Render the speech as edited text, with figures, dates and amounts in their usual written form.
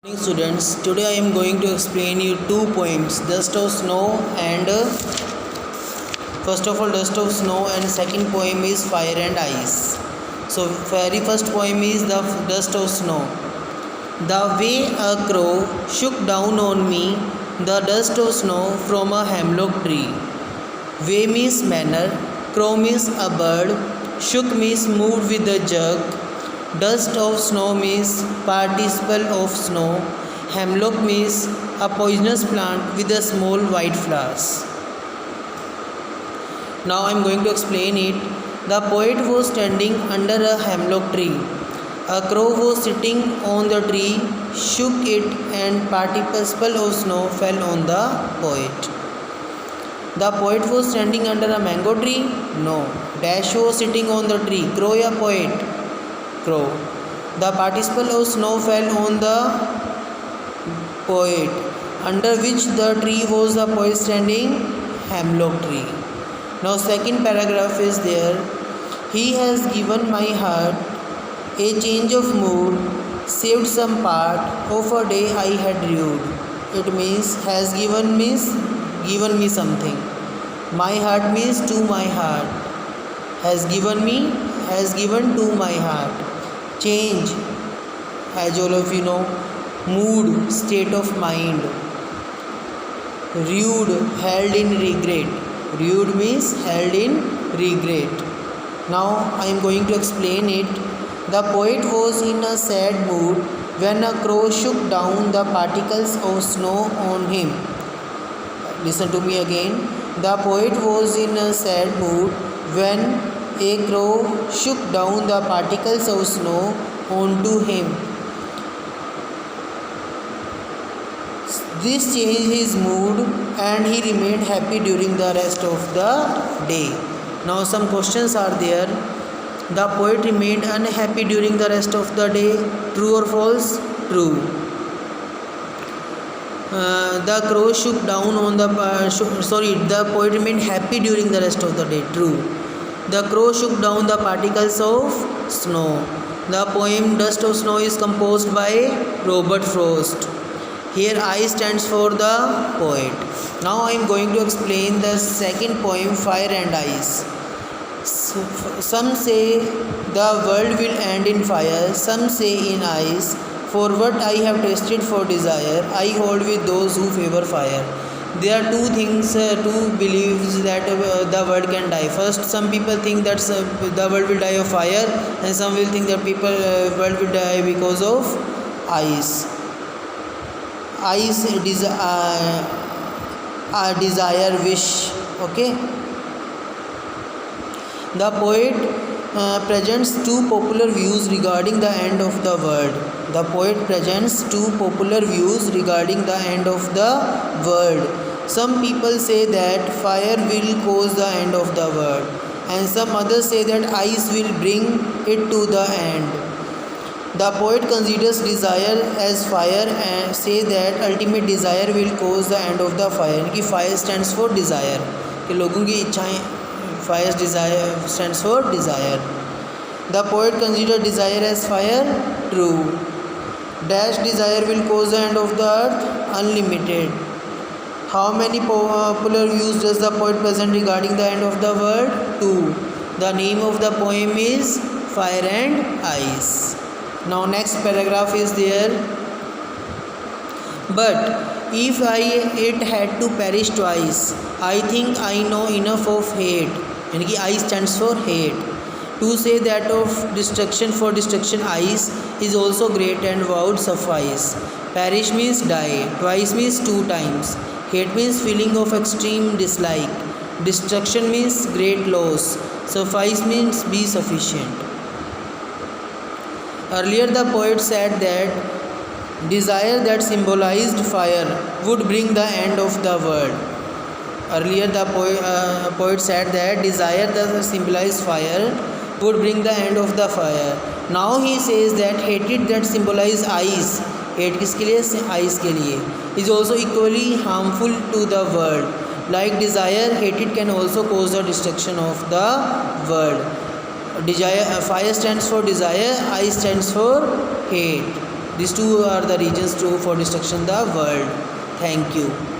Morning students, today I am going to explain you two poems, Dust of Snow and first of all Dust of Snow, and second poem is Fire and Ice. So very first poem is the Dust of Snow. The way a crow shook down on me the dust of snow from a hemlock tree. Way means manner, crow means a bird, shook means moved with a jerk. Dust of snow means participle of snow. Hemlock means a poisonous plant with a small white flowers. Now I am going to explain it. The poet was standing under a hemlock tree. A crow was sitting on the tree, shook it, and particles of snow fell on the poet. The poet was standing under a mango tree? No. Dash was sitting on the tree. Crow ya poet? Crow. The participle of snow fell on the poet. Under which the tree was the poet standing? Hemlock tree. Now second paragraph is there. He has given my heart a change of mood, saved some part of a day I had rued. It means has given means given me something. My heart means to my heart. Has given me, has given to my heart. Change, as all of you know. Mood, state of mind. Rued, held in regret. Rued means held in regret. Now I am going to explain it. The poet was in a sad mood when a crow shook down the particles of snow on him. Listen to me again. The poet was in a sad mood when a crow shook down the particles of snow onto him. This changed his mood and he remained happy during the rest of the day. Now some questions are there. The poet remained unhappy during the rest of the day. True or false? True. The crow shook down on the the poet remained happy during the rest of the day. True. The crow shook down the particles of snow. The poem Dust of Snow is composed by Robert Frost. Here I stands for the poet. Now I am going to explain the second poem Fire and Ice. Some say the world will end in fire, some say in ice. For what I have tasted for desire, I hold with those who favor fire. There are two things, two beliefs that the world can die. First, some people think that the world will die of fire, and some will think that world will die because of ice. Ice desire, wish. Okay. The poet presents two popular views regarding the end of the world. The poet presents two popular views regarding the end of the world. Some people say that fire will cause the end of the world, and some others say that ice will bring it to the end. The poet considers desire as fire and say that ultimate desire will cause the end of the fire. कि fire stands for desire, कि लोगों की इच्छाएं. Fire desire stands for desire. The poet considers desire as fire. True. Dash desire will cause the end of the earth. Unlimited. How many popular views does the poet present regarding the end of the world? Two. The name of the poem is Fire and Ice. Now next paragraph is there. But if it had to perish twice, I think I know enough of hate. यानी कि I stands for hate. To say that of destruction for destruction ice is also great and would suffice. Perish means die. Twice means two times. Hate means feeling of extreme dislike. Destruction means great loss. Suffice means be sufficient. Earlier the poet said that desire that symbolized fire would bring the end of the world. Earlier the poet said that desire that symbolized fire would bring the end of the fire. Now he says that hatred that symbolizes ice, hate किसके लिए? Ice के लिए, is also equally harmful to the world. Like desire, hatred can also cause the destruction of the world. Fire stands for desire, ice stands for hate. These two are the reasons for destruction the world. Thank you.